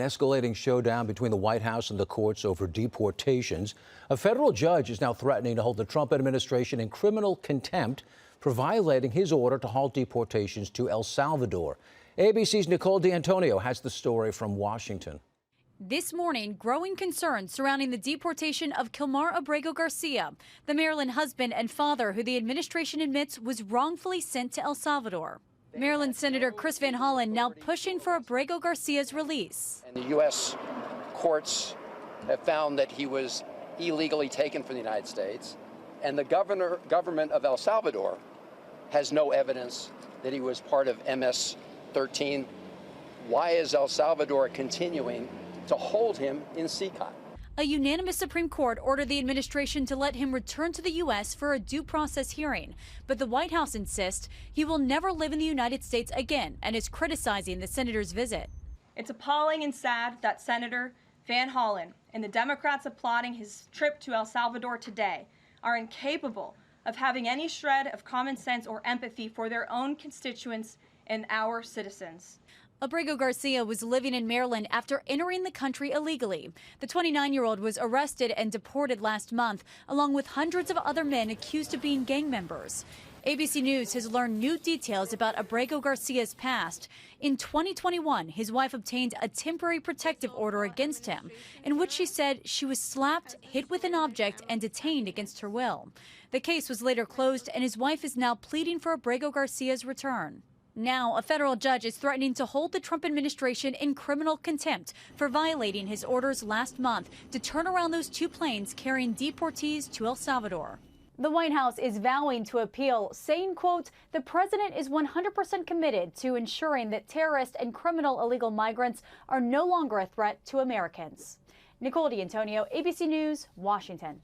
Escalating showdown between the White House and the courts over deportations. A federal judge is now threatening to hold the Trump administration in criminal contempt for violating his order to halt deportations to El Salvador. ABC's Nicole D'Antonio has the story from Washington. This morning, growing concerns surrounding the deportation of Kilmar Abrego Garcia, the Maryland husband and father who the administration admits was wrongfully sent to El Salvador. Maryland Senator Chris Van Hollen now pushing for Abrego Garcia's release. And the U.S. courts have found that he was illegally taken from the United States, and the government of El Salvador has no evidence that he was part of MS-13. Why is El Salvador continuing to hold him in CCOT? A unanimous Supreme Court ordered the administration to let him return to the U.S. for a due process hearing. But the White House insists he will never live in the United States again and is criticizing the senator's visit. It's appalling and sad that Senator Van Hollen and the Democrats applauding his trip to El Salvador today are incapable of having any shred of common sense or empathy for their own constituents and our citizens. Abrego Garcia was living in Maryland after entering the country illegally. The 29-year-old was arrested and deported last month, along with hundreds of other men accused of being gang members. ABC News has learned new details about Abrego Garcia's past. In 2021, his wife obtained a temporary protective order against him, in which she said she was slapped, hit with an object, and detained against her will. The case was later closed, and his wife is now pleading for Abrego Garcia's return. Now, a federal judge is threatening to hold the Trump administration in criminal contempt for violating his orders last month to turn around those two planes carrying deportees to El Salvador. The White House is vowing to appeal, saying, quote, the president is 100% committed to ensuring that terrorist and criminal illegal migrants are no longer a threat to Americans. Nicole D'Antonio, ABC News, Washington.